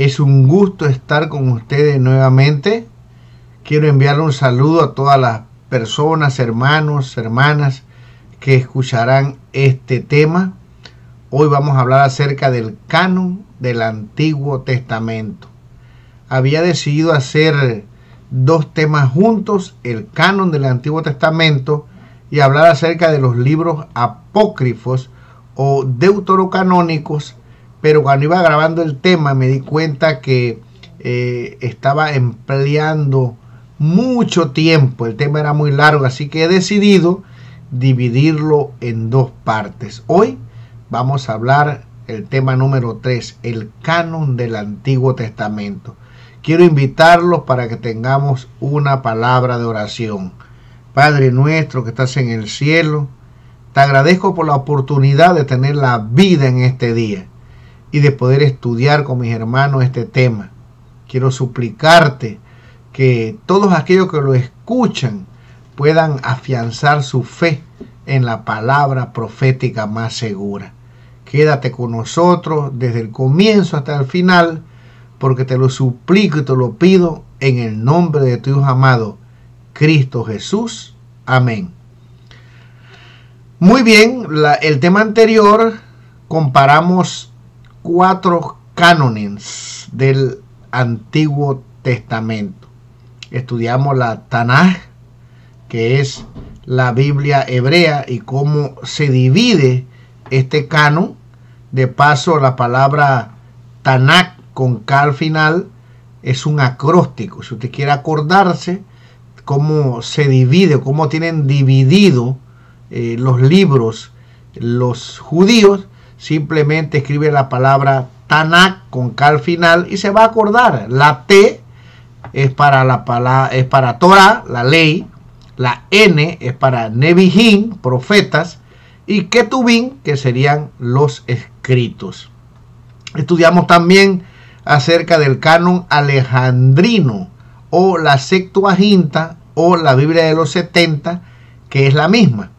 Es un gusto estar con ustedes nuevamente. Quiero enviarle un saludo a todas las personas, hermanos, hermanas que escucharán este tema. Hoy vamos a hablar acerca del canon del Antiguo Testamento. Había decidido hacer dos temas juntos, el canon del Antiguo Testamento y hablar acerca de los libros apócrifos o deuterocanónicos, pero cuando iba grabando el tema me di cuenta que estaba empleando mucho tiempo, el tema era muy largo, así que he decidido dividirlo en dos partes. Hoy vamos a hablar el tema número 3, el canon del Antiguo Testamento. Quiero invitarlos para que tengamos una palabra de oración. Padre nuestro que estás en el cielo, te agradezco por la oportunidad de tener la vida en este día y de poder estudiar con mis hermanos este tema. Quiero suplicarte que todos aquellos que lo escuchan puedan afianzar su fe en la palabra profética más segura. Quédate con nosotros desde el comienzo hasta el final, porque te lo suplico y te lo pido en el nombre de tu Hijo amado, Cristo Jesús. Amén. Muy bien, el tema anterior comparamos 4 cánones del Antiguo Testamento. Estudiamos la Tanaj, que es la Biblia hebrea, y cómo se divide este canon. De paso, la palabra Tanaj con K al final es un acróstico. Si usted quiere acordarse cómo se divide, cómo tienen dividido los libros los judíos, simplemente escribe la palabra Tanaj con K al final y se va a acordar. La T es para Torah, la ley. La N es para Nevijín, profetas, y Ketubín, que serían los escritos. Estudiamos también acerca del canon alejandrino o la Septuaginta o la Biblia de los 70, que es la misma.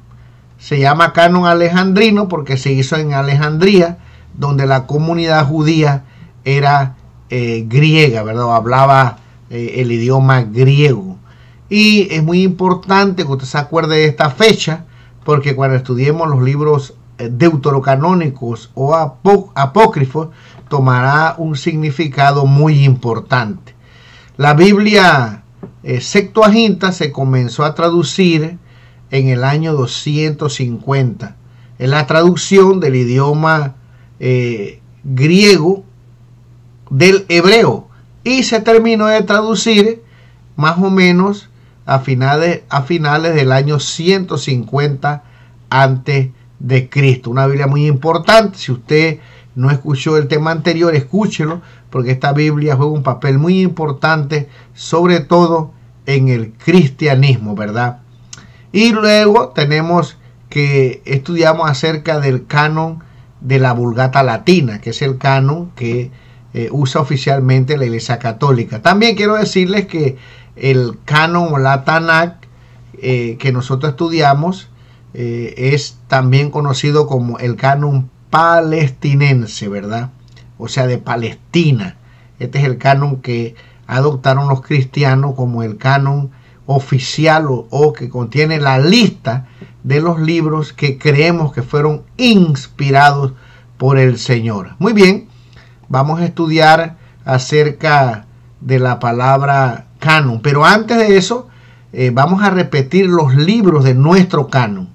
Se llama canon alejandrino porque se hizo en Alejandría, donde la comunidad judía era griega, ¿verdad? O hablaba el idioma griego. Y es muy importante que usted se acuerde de esta fecha, porque cuando estudiemos los libros deuterocanónicos o apócrifos, tomará un significado muy importante. La Biblia Septuaginta se comenzó a traducir en el año 250. Es la traducción del idioma griego del hebreo y se terminó de traducir más o menos a finales del año 150 antes de Cristo. Una Biblia muy importante. Si usted no escuchó el tema anterior, escúchelo, porque esta Biblia juega un papel muy importante, sobre todo en el cristianismo, ¿verdad? Y luego tenemos que estudiamos acerca del canon de la Vulgata Latina, que es el canon que usa oficialmente la Iglesia Católica. También quiero decirles que el canon o la Tanaj que nosotros estudiamos es también conocido como el canon palestinense, ¿verdad? O sea, de Palestina. Este es el canon que adoptaron los cristianos como el canon oficial o que contiene la lista de los libros que creemos que fueron inspirados por el Señor. Muy bien, vamos a estudiar acerca de la palabra canon, pero antes de eso vamos a repetir los libros de nuestro canon.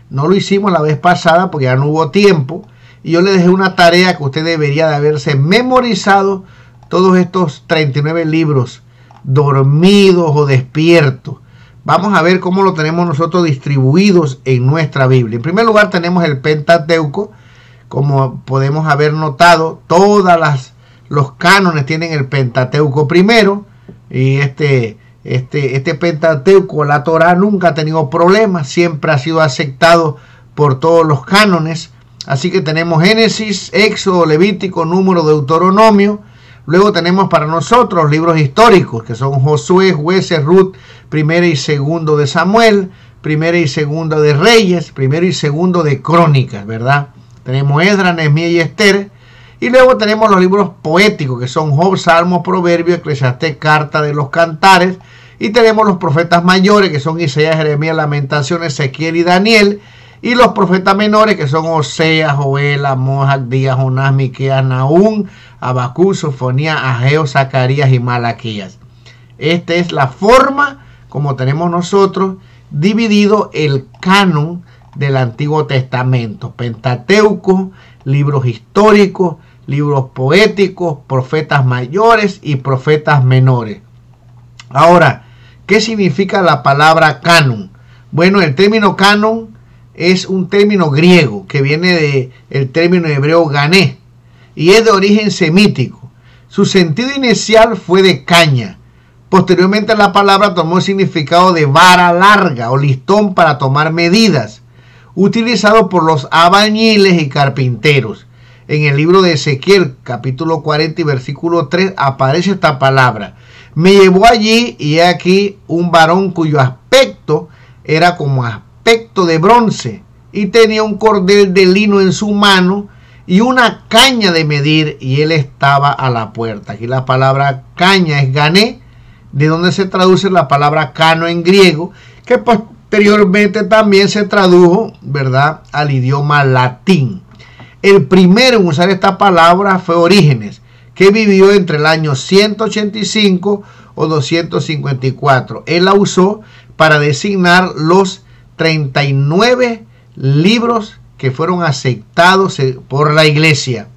No lo hicimos la vez pasada porque ya no hubo tiempo, y yo le dejé una tarea que usted debería de haberse memorizado todos estos 39 libros, dormidos o despiertos. Vamos a ver cómo lo tenemos nosotros distribuidos en nuestra Biblia. En primer lugar tenemos el Pentateuco. Como podemos haber notado, los cánones tienen el Pentateuco primero, y este Pentateuco, la Torá, nunca ha tenido problemas, siempre ha sido aceptado por todos los cánones. Así que tenemos Génesis, Éxodo, Levítico, Número, Deuteronomio. Luego tenemos para nosotros libros históricos, que son Josué, Jueces, Ruth, Primera y Segundo de Samuel, Primera y Segunda de Reyes, Primero y Segundo de Crónicas, ¿verdad? Tenemos Esdras, Nehemías y Esther. Y luego tenemos los libros poéticos, que son Job, Salmos, Proverbios, Eclesiastés, Carta de los Cantares. Y tenemos los profetas mayores, que son Isaías, Jeremías, Lamentaciones, Ezequiel y Daniel. Y los profetas menores, que son Oseas, Joel, Amós, Abdías, Jonás, Miqueas, Nahum, Habacuc, Sofonías, Ageo, Zacarías y Malaquías. Esta es la forma como tenemos nosotros dividido el canon del Antiguo Testamento: Pentateuco, libros históricos, libros poéticos, profetas mayores y profetas menores. Ahora, ¿qué significa la palabra canon? Bueno, el término canon es un término griego que viene del término hebreo gané y es de origen semítico. Su sentido inicial fue de caña. Posteriormente la palabra tomó el significado de vara larga o listón para tomar medidas, utilizado por los albañiles y carpinteros. En el libro de Ezequiel, capítulo 40 y versículo 3, aparece esta palabra: me llevó allí y he aquí un varón cuyo aspecto era como aspecto de bronce y tenía un cordel de lino en su mano y una caña de medir, y él estaba a la puerta. Aquí la palabra caña es gané, de donde se traduce la palabra cano en griego, que posteriormente también se tradujo, ¿verdad?, al idioma latín. El primero en usar esta palabra fue Orígenes, que vivió entre el año 185 o 254. Él la usó para designar los 39 libros que fueron aceptados por la iglesia.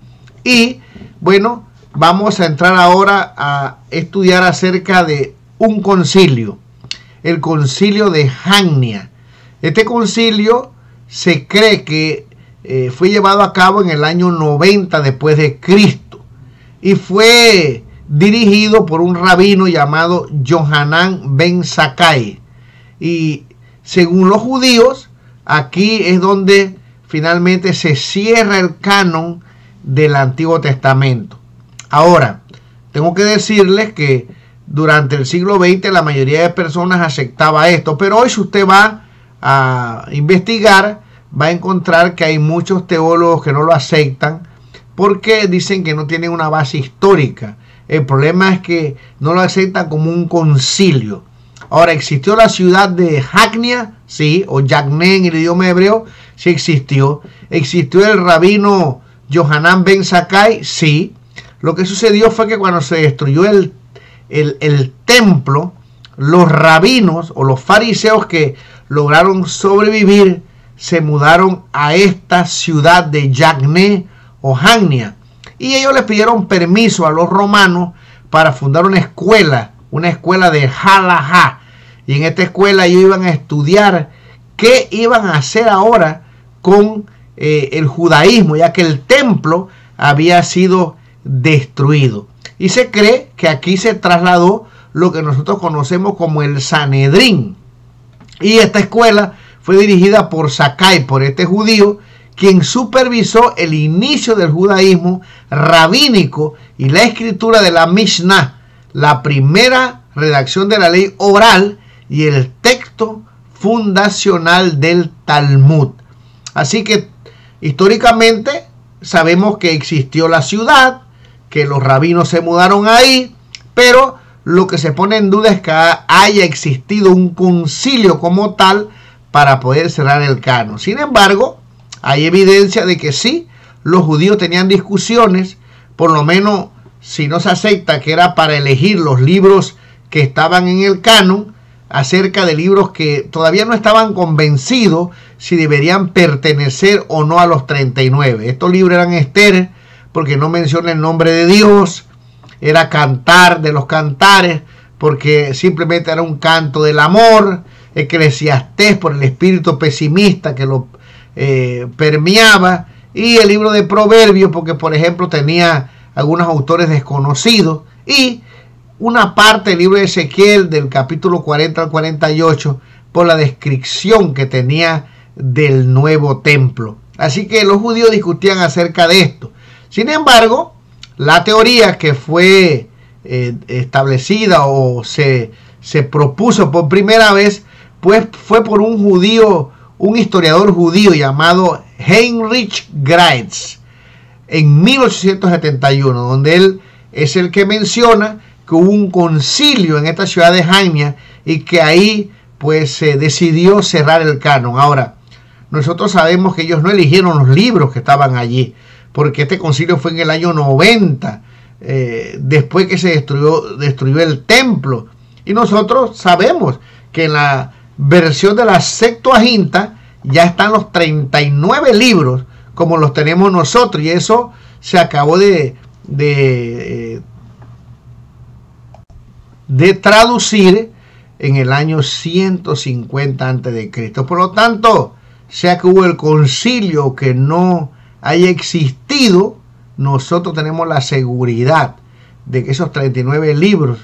Y bueno, vamos a entrar ahora a estudiar acerca de un concilio, el concilio de Jamnia. Este concilio se cree que fue llevado a cabo en el año 90 después de Cristo y fue dirigido por un rabino llamado Johanan ben Zakkai. Y según los judíos, aquí es donde finalmente se cierra el canon del Antiguo Testamento. Ahora, tengo que decirles que durante el siglo XX la mayoría de personas aceptaba esto, pero hoy si usted va a investigar, va a encontrar que hay muchos teólogos que no lo aceptan porque dicen que no tienen una base histórica. El problema es que no lo aceptan como un concilio. Ahora, ¿existió la ciudad de Jamnia? Sí, o Yagné en el idioma hebreo, sí existió. ¿Existió el rabino Johanan ben Zakkai? Sí. Lo que sucedió fue que cuando se destruyó el templo, los rabinos o los fariseos que lograron sobrevivir se mudaron a esta ciudad de Yagné o Jamnia. Y ellos les pidieron permiso a los romanos para fundar una escuela de halajá. Y en esta escuela ellos iban a estudiar qué iban a hacer ahora con el judaísmo, ya que el templo había sido destruido. Y se cree que aquí se trasladó lo que nosotros conocemos como el Sanedrín. Y esta escuela fue dirigida por Zakkai, por este judío, quien supervisó el inicio del judaísmo rabínico y la escritura de la Mishnah, la primera redacción de la ley oral y el texto fundacional del Talmud. Así que históricamente sabemos que existió la ciudad, que los rabinos se mudaron ahí, pero lo que se pone en duda es que haya existido un concilio como tal para poder cerrar el canon. Sin embargo, hay evidencia de que sí, los judíos tenían discusiones, por lo menos si no se acepta que era para elegir los libros que estaban en el canon, acerca de libros que todavía no estaban convencidos si deberían pertenecer o no a los 39. Estos libros eran Esther, porque no menciona el nombre de Dios, era Cantar de los Cantares, porque simplemente era un canto del amor, Eclesiastés por el espíritu pesimista que lo permeaba, y el libro de Proverbios, porque por ejemplo tenía algunos autores desconocidos, y una parte del libro de Ezequiel del capítulo 40 al 48 por la descripción que tenía del nuevo templo. Así que los judíos discutían acerca de esto. Sin embargo, la teoría que fue establecida o se propuso por primera vez, pues fue por un judío, un historiador judío llamado Heinrich Graetz. en 1871, donde él es el que menciona que hubo un concilio en esta ciudad de Jamnia y que ahí pues se decidió cerrar el canon. Ahora, nosotros sabemos que ellos no eligieron los libros que estaban allí, porque este concilio fue en el año 90, después que se destruyó el templo. Y nosotros sabemos que en la versión de la Septuaginta ya están los 39 libros como los tenemos nosotros, y eso se acabó de traducir en el año 150 a.C. Por lo tanto, sea que hubo el concilio que no haya existido, nosotros tenemos la seguridad de que esos 39 libros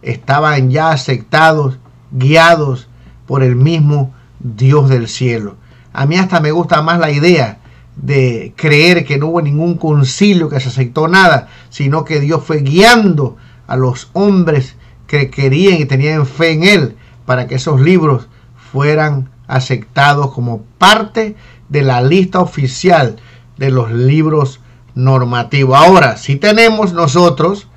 estaban ya aceptados, guiados por el mismo Dios del cielo. A mí hasta me gusta más la idea de creer que no hubo ningún concilio que se aceptó nada, sino que Dios fue guiando a los hombres que querían y tenían fe en Él para que esos libros fueran aceptados como parte de la lista oficial de los libros normativos. Ahora, si tenemos nosotros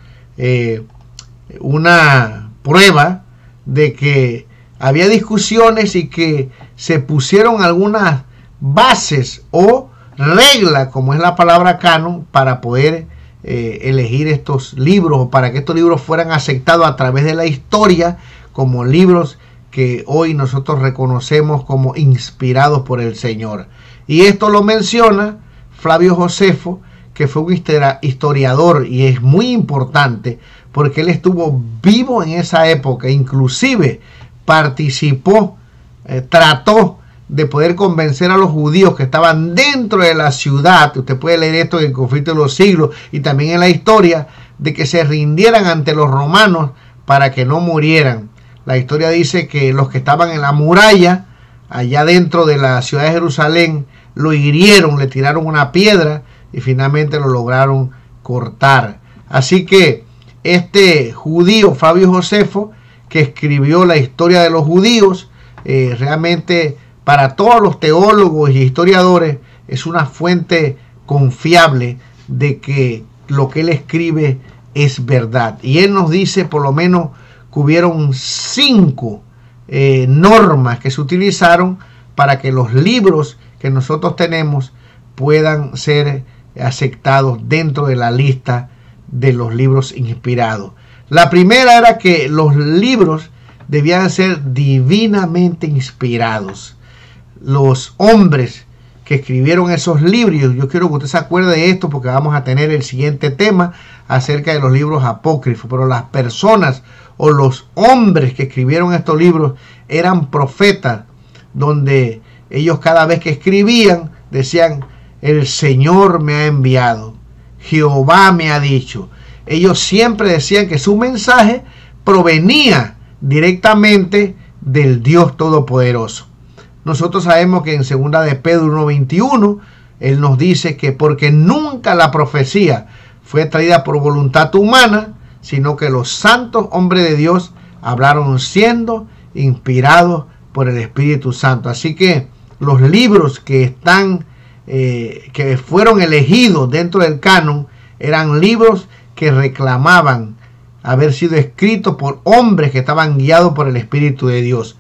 una prueba de que había discusiones y que se pusieron algunas bases o reglas, como es la palabra canon, para poder elegir estos libros, o para que estos libros fueran aceptados a través de la historia como libros que hoy nosotros reconocemos como inspirados por el Señor. Y esto lo menciona Flavio Josefo, que fue un historiador, y es muy importante porque él estuvo vivo en esa época, inclusive participó, trató de poder convencer a los judíos que estaban dentro de la ciudad. Usted puede leer esto en el Conflicto de los Siglos y también en la historia, de que se rindieran ante los romanos para que no murieran. La historia dice que los que estaban en la muralla, allá dentro de la ciudad de Jerusalén, lo hirieron, le tiraron una piedra y finalmente lo lograron cortar. Así que este judío, Flavio Josefo, que escribió la historia de los judíos, realmente para todos los teólogos y historiadores es una fuente confiable de que lo que él escribe es verdad. Y él nos dice por lo menos que hubieron 5 normas que se utilizaron para que los libros que nosotros tenemos puedan ser aceptados dentro de la lista de los libros inspirados. La primera era que los libros debían ser divinamente inspirados. Los hombres que escribieron esos libros, yo quiero que usted se acuerde de esto porque vamos a tener el siguiente tema acerca de los libros apócrifos, pero las personas o los hombres que escribieron estos libros eran profetas, donde ellos cada vez que escribían decían: el Señor me ha enviado, Jehová me ha dicho. Ellos siempre decían que su mensaje provenía directamente del Dios Todopoderoso. Nosotros sabemos que en 2 de Pedro 1:21 él nos dice que porque nunca la profecía fue traída por voluntad humana, sino que los santos hombres de Dios hablaron siendo inspirados por el Espíritu Santo. Así que los libros que fueron elegidos dentro del canon eran libros que reclamaban haber sido escritos por hombres que estaban guiados por el Espíritu de Dios.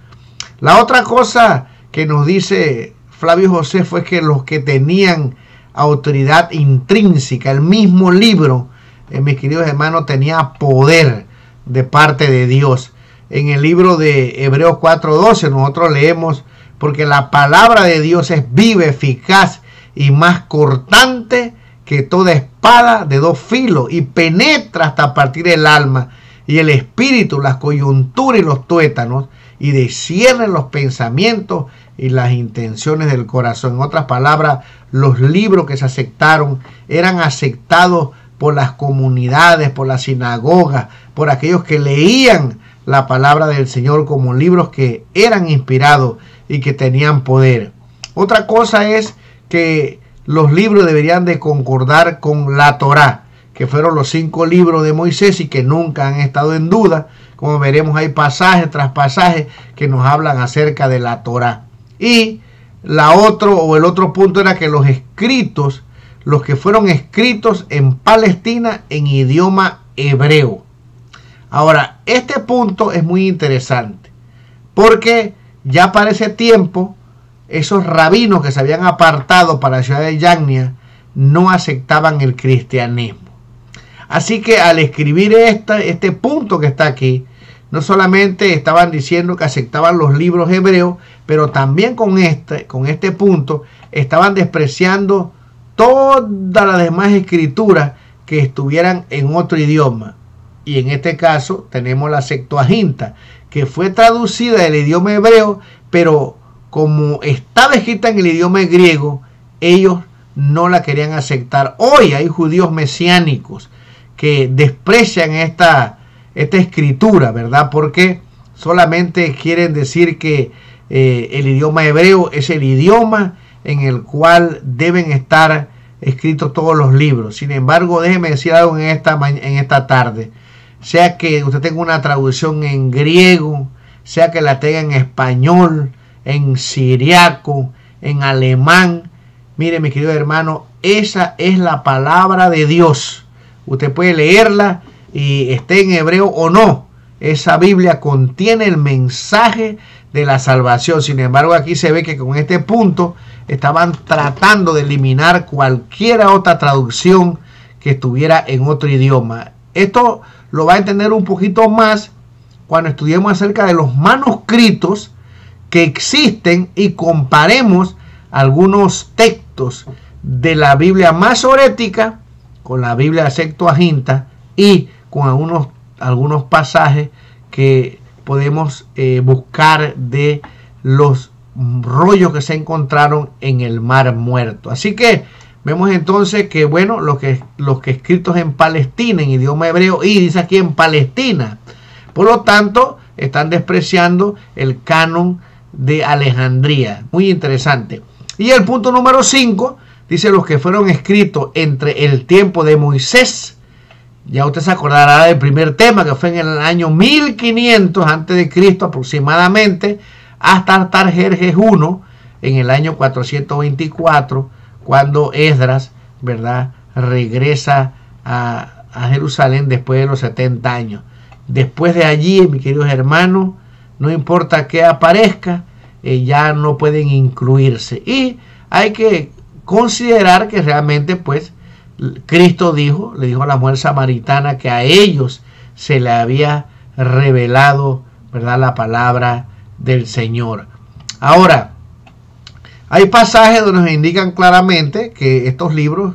La otra cosa que nos dice Flavio Josefo es que los que tenían autoridad intrínseca, el mismo libro, mis queridos hermanos, tenía poder de parte de Dios. En el libro de Hebreos 4:12 nosotros leemos: porque la palabra de Dios es viva, eficaz y más cortante que toda espada de 2 filos, y penetra hasta partir el alma y el espíritu, las coyunturas y los tuétanos, y discierne los pensamientos y las intenciones del corazón. En otras palabras, los libros que se aceptaron eran aceptados por las comunidades, por las sinagogas, por aquellos que leían la palabra del Señor como libros que eran inspirados y que tenían poder. Otra cosa es que los libros deberían de concordar con la Torá, que fueron los 5 libros de Moisés y que nunca han estado en duda. Como veremos, hay pasajes tras pasajes que nos hablan acerca de la Torá. Y el otro punto era que los escritos, los que fueron escritos en Palestina en idioma hebreo. Ahora, este punto es muy interesante, porque ya para ese tiempo, esos rabinos que se habían apartado para la ciudad de Yagnia no aceptaban el cristianismo. Así que al escribir este punto que está aquí, no solamente estaban diciendo que aceptaban los libros hebreos, pero también con este punto estaban despreciando todas las demás escrituras que estuvieran en otro idioma. Y en este caso tenemos la Septuaginta, que fue traducida del idioma hebreo, pero como estaba escrita en el idioma griego, ellos no la querían aceptar. Hoy hay judíos mesiánicos que desprecian esta escritura, ¿verdad? Porque solamente quieren decir que el idioma hebreo es el idioma en el cual deben estar escritos todos los libros. Sin embargo, déjeme decir algo en esta tarde. Sea que usted tenga una traducción en griego, sea que la tenga en español, en siriaco, en alemán. Mire, mi querido hermano, esa es la palabra de Dios. Usted puede leerla y esté en hebreo o no. Esa Biblia contiene el mensaje de la salvación. Sin embargo, aquí se ve que con este punto estaban tratando de eliminar cualquier otra traducción que estuviera en otro idioma. Esto lo va a entender un poquito más cuando estudiemos acerca de los manuscritos que existen y comparemos algunos textos de la Biblia masorética con la Biblia Septuaginta y con algunos pasajes que podemos buscar de los rollos que se encontraron en el Mar Muerto. Así que vemos entonces que, bueno, los que escritos en Palestina, en idioma hebreo, y dice aquí en Palestina, por lo tanto, están despreciando el canon de Alejandría. Muy interesante. Y el punto número 5, dice los que fueron escritos entre el tiempo de Moisés. Ya usted se acordará del primer tema, que fue en el año 1500 a.C. aproximadamente, hasta Artajerjes I, en el año 424, cuando Esdras, ¿verdad?, regresa a Jerusalén después de los 70 años. Después de allí, mis queridos hermanos, no importa qué aparezca, ya no pueden incluirse. Y hay que considerar que realmente, pues, Cristo le dijo a la mujer samaritana que a ellos se le había revelado, ¿verdad?, la palabra del Señor. Ahora, hay pasajes donde nos indican claramente que estos libros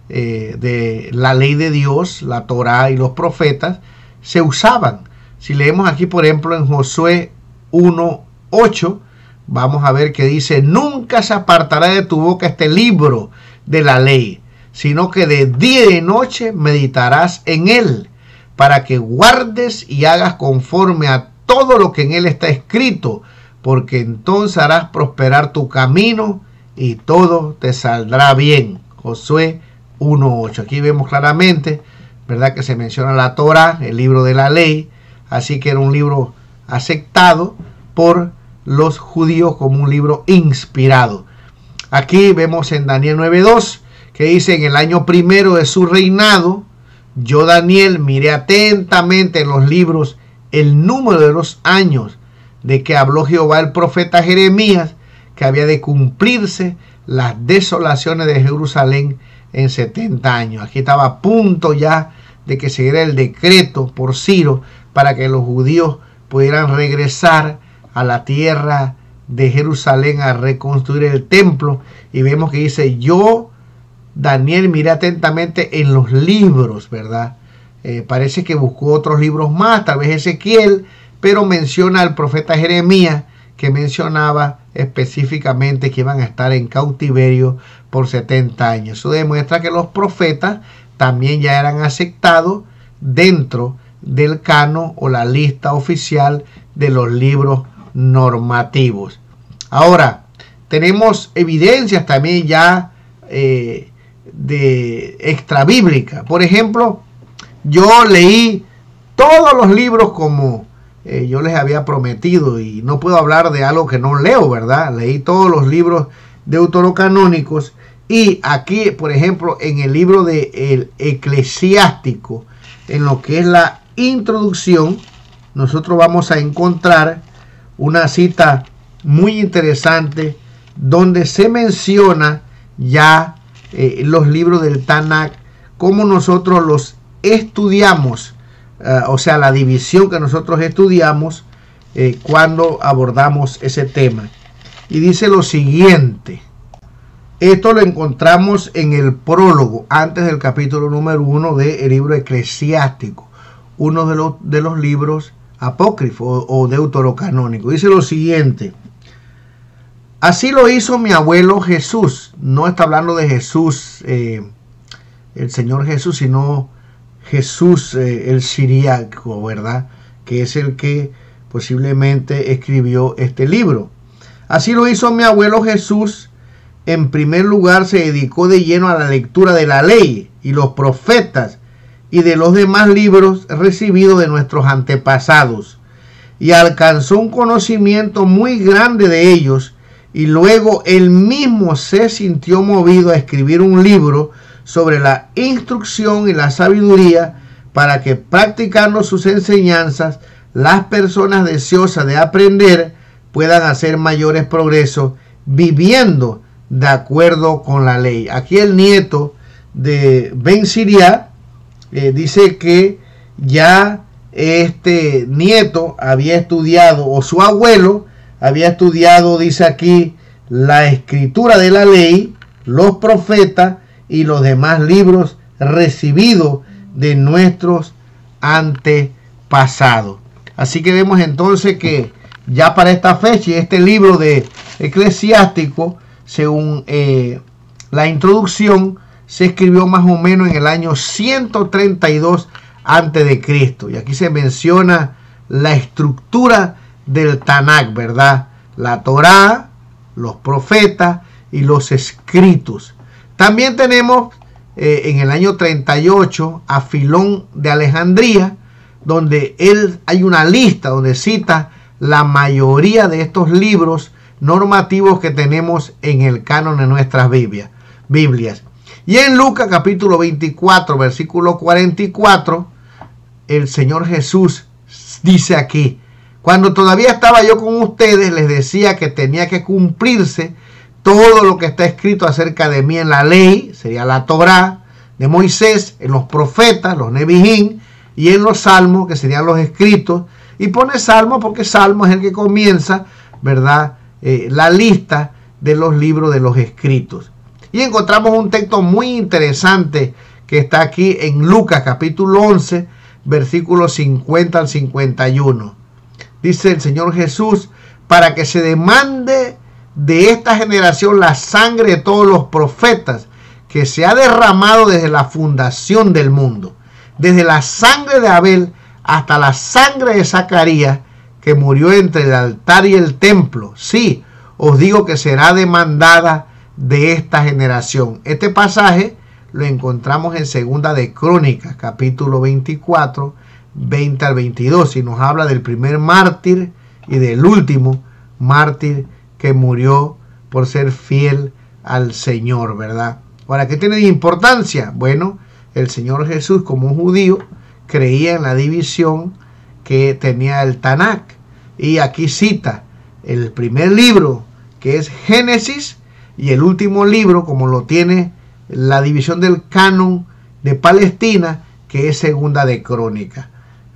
de la ley de Dios, la Torá y los profetas, se usaban. Si leemos aquí, por ejemplo, en Josué 1:8, vamos a ver que dice: nunca se apartará de tu boca este libro de la ley, sino que de día y de noche meditarás en él, para que guardes y hagas conforme a todo lo que en él está escrito, porque entonces harás prosperar tu camino y todo te saldrá bien. Josué 1:8. Aquí vemos claramente, ¿verdad?, que se menciona la Torá, el libro de la ley, así que era un libro aceptado por los judíos como un libro inspirado. Aquí vemos en Daniel 9:2 que dice: en el año primero de su reinado, yo, Daniel, miré atentamente en los libros el número de los años de que habló Jehová el profeta Jeremías, que había de cumplirse las desolaciones de Jerusalén en 70 años. Aquí estaba a punto ya de que se diera el decreto por Ciro para que los judíos pudieran regresar a la tierra de Jerusalén a reconstruir el templo. Y vemos que dice: yo, Daniel, miré atentamente en los libros, ¿verdad? Parece que buscó otros libros más, tal vez Ezequiel, pero menciona al profeta Jeremías, que mencionaba específicamente que iban a estar en cautiverio por 70 años. Eso demuestra que los profetas también ya eran aceptados dentro del canon o la lista oficial de los libros normativos. Ahora, tenemos evidencias también ya de extrabíblica. Por ejemplo, yo leí todos los libros como yo les había prometido, y no puedo hablar de algo que no leo, ¿verdad? Leí todos los libros deuterocanónicos Y aquí, por ejemplo, en el libro de el Eclesiástico, en lo que es la introducción, nosotros vamos a encontrar una cita muy interesante donde se menciona ya los libros del Tanakh, cómo nosotros los estudiamos, o sea, la división que nosotros estudiamos cuando abordamos ese tema. Y dice lo siguiente. Esto lo encontramos en el prólogo, antes del capítulo número 1 del libro Eclesiástico, uno de los libros apócrifos o deuterocanónicos. Dice lo siguiente. Así lo hizo mi abuelo Jesús. No está hablando de Jesús, el Señor Jesús, sino Jesús el siríaco, ¿verdad? Que es el que posiblemente escribió este libro. Así lo hizo mi abuelo Jesús. En primer lugar, se dedicó de lleno a la lectura de la ley y los profetas y de los demás libros recibidos de nuestros antepasados, y alcanzó un conocimiento muy grande de ellos, y luego él mismo se sintió movido a escribir un libro sobre la instrucción y la sabiduría, para que, practicando sus enseñanzas, las personas deseosas de aprender puedan hacer mayores progresos viviendo de acuerdo con la ley. Aquí el nieto de Ben Siriá dice que ya este nieto había estudiado, o su abuelo había estudiado, dice aquí, la escritura de la ley, los profetas y los demás libros recibidos de nuestros antepasados. Así que vemos entonces que ya para esta fecha, este libro de Eclesiástico, según la introducción, se escribió más o menos en el año 132 antes de Cristo. Y aquí se menciona la estructura del Tanakh, ¿verdad? La Torá, los profetas y los escritos. También tenemos en el año 38 a Filón de Alejandría, donde hay una lista donde cita la mayoría de estos libros normativos que tenemos en el canon de nuestras Biblias. Y en Lucas capítulo 24, versículo 44, el Señor Jesús dice aquí: cuando todavía estaba yo con ustedes, les decía que tenía que cumplirse todo lo que está escrito acerca de mí en la ley, sería la Torá de Moisés, en los profetas, los Nevijín, y en los salmos, que serían los escritos. Y pone salmo porque salmo es el que comienza, ¿verdad?, la lista de los libros de los escritos. Y encontramos un texto muy interesante que está aquí en Lucas capítulo 11, versículos 50 al 51. Dice el Señor Jesús: para que se demande de esta generación la sangre de todos los profetas que se ha derramado desde la fundación del mundo, desde la sangre de Abel hasta la sangre de Zacarías, que murió entre el altar y el templo. Sí, os digo que será demandada de esta generación. Este pasaje lo encontramos en Segunda de Crónicas, capítulo 24, 20 al 22, y nos habla del primer mártir y del último mártir que murió por ser fiel al Señor, ¿verdad? Ahora, ¿qué tiene de importancia? Bueno, el Señor Jesús, como un judío, creía en la división que tenía el Tanakh. Y aquí cita el primer libro, que es Génesis, y el último libro, como lo tiene la división del canon de Palestina, que es Segunda de Crónicas,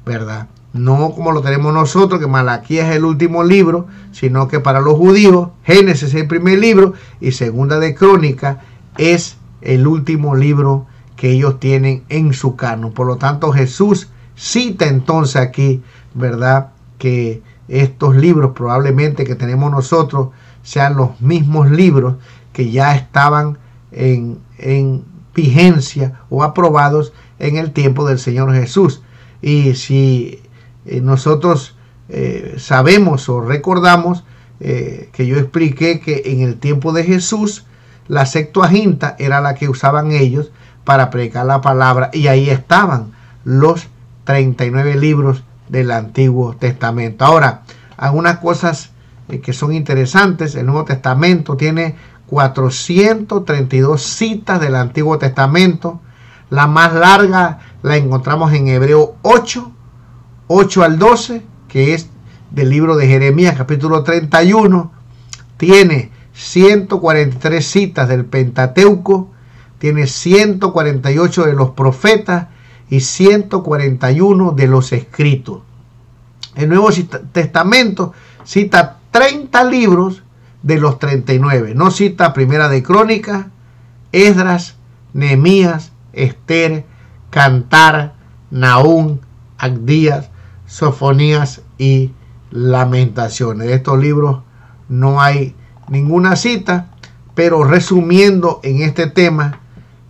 ¿verdad? No como lo tenemos nosotros, que Malaquías es el último libro, sino que para los judíos Génesis es el primer libro y Segunda de Crónicas es el último libro que ellos tienen en su canon. Por lo tanto, Jesús cita entonces aquí, ¿verdad?, que estos libros probablemente que tenemos nosotros sean los mismos libros que ya estaban en vigencia o aprobados en el tiempo del Señor Jesús. Y si nosotros sabemos o recordamos que yo expliqué que en el tiempo de Jesús la Septuaginta era la que usaban ellos para predicar la palabra, y ahí estaban los 39 libros del Antiguo Testamento. Ahora, algunas cosas que son interesantes: el Nuevo Testamento tiene 432 citas del Antiguo Testamento. La más larga la encontramos en Hebreo 8 al 12, que es del libro de Jeremías, capítulo 31. Tiene 143 citas del Pentateuco, tiene 148 de los profetas y 141 de los escritos. El Nuevo Testamento cita 30 libros de los 39. No cita Primera de Crónicas, Esdras, Nehemías, Esther, Cantar, Nahum, Abdías, Sofonías y Lamentaciones. De estos libros no hay ninguna cita, pero resumiendo en este tema,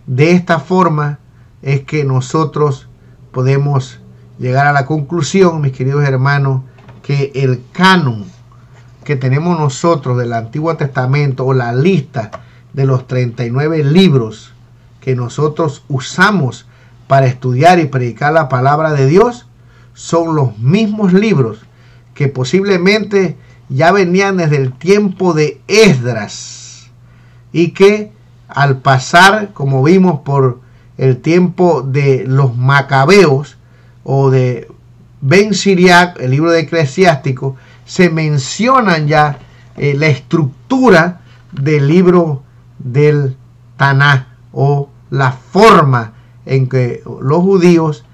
de esta forma es que nosotros podemos llegar a la conclusión, mis queridos hermanos, que el canon que tenemos nosotros del Antiguo Testamento, o la lista de los 39 libros que nosotros usamos para estudiar y predicar la palabra de Dios, son los mismos libros que posiblemente ya venían desde el tiempo de Esdras, y que al pasar, como vimos, por el tiempo de los Macabeos o de Ben Siriac, el libro de Eclesiástico, se mencionan ya la estructura del libro del Tanaj, o la forma en que los judíos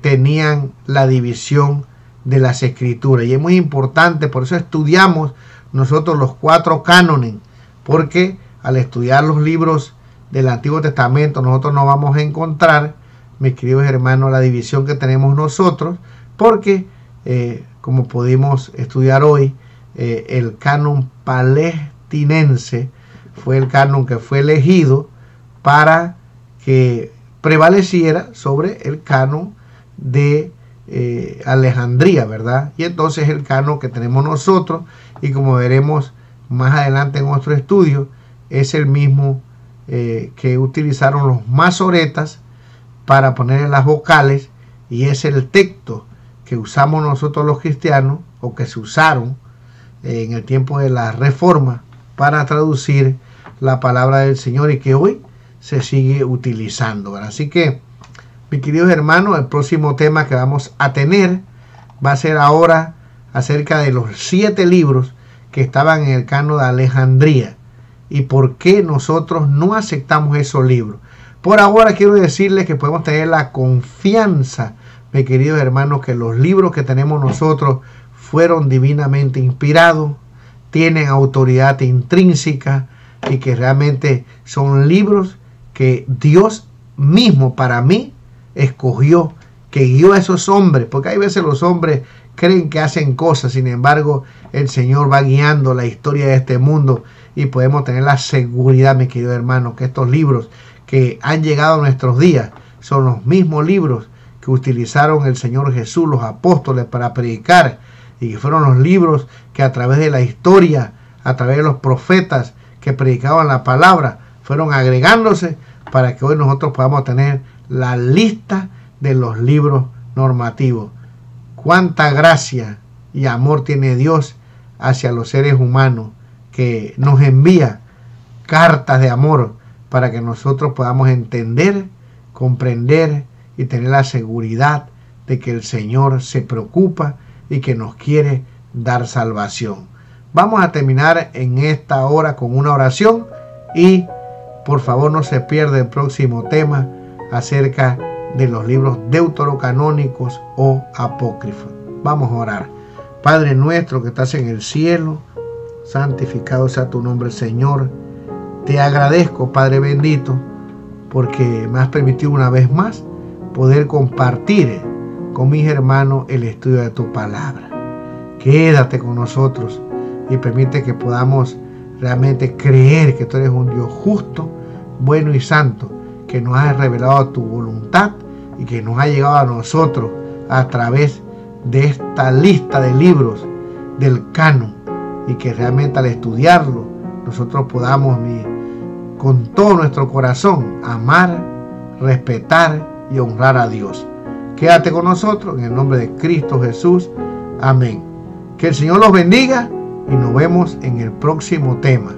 tenían la división de las escrituras. Y es muy importante, por eso estudiamos nosotros los 4 cánones, porque al estudiar los libros del Antiguo Testamento nosotros no vamos a encontrar, mis queridos hermanos, la división que tenemos nosotros, porque como pudimos estudiar hoy, el canon palestinense fue el canon que fue elegido para que prevaleciera sobre el canon de Alejandría, ¿verdad? Y entonces el canon que tenemos nosotros, y como veremos más adelante en nuestro estudio, es el mismo que utilizaron los masoretas para poner las vocales, y es el texto que usamos nosotros los cristianos, o que se usaron en el tiempo de la Reforma para traducir la palabra del Señor, y que hoy se sigue utilizando, ¿verdad? Así que, mis queridos hermanos, el próximo tema que vamos a tener va a ser ahora acerca de los 7 libros que estaban en el canon de Alejandría, y por qué nosotros no aceptamos esos libros. Por ahora quiero decirles que podemos tener la confianza, mis queridos hermanos, que los libros que tenemos nosotros fueron divinamente inspirados, tienen autoridad intrínseca, y que realmente son libros que Dios mismo, para mí, escogió, que guió a esos hombres, porque hay veces los hombres creen que hacen cosas, sin embargo el Señor va guiando la historia de este mundo, y podemos tener la seguridad, mis queridos hermanos, que estos libros que han llegado a nuestros días son los mismos libros que utilizaron el Señor Jesús, los apóstoles, para predicar, y que fueron los libros que a través de la historia, a través de los profetas que predicaban la palabra, fueron agregándose para que hoy nosotros podamos tener la lista de los libros normativos. Cuánta gracia y amor tiene Dios hacia los seres humanos, que nos envía cartas de amor para que nosotros podamos entender, comprender y tener la seguridad de que el Señor se preocupa y que nos quiere dar salvación. Vamos a terminar en esta hora con una oración, y por favor no se pierda el próximo tema acerca de los libros deuterocanónicos o apócrifos. Vamos a orar. Padre nuestro que estás en el cielo, santificado sea tu nombre, Señor. Te agradezco, Padre bendito, porque me has permitido una vez más poder compartir con mis hermanos el estudio de tu palabra. Quédate con nosotros y permite que podamos realmente creer que tú eres un Dios justo, bueno y santo, que nos has revelado tu voluntad y que nos ha llegado a nosotros a través de esta lista de libros del canon, y que realmente al estudiarlo nosotros podamos con todo nuestro corazón amar, respetar y honrar a Dios. Quédate con nosotros en el nombre de Cristo Jesús. Amén. Que el Señor los bendiga y nos vemos en el próximo tema.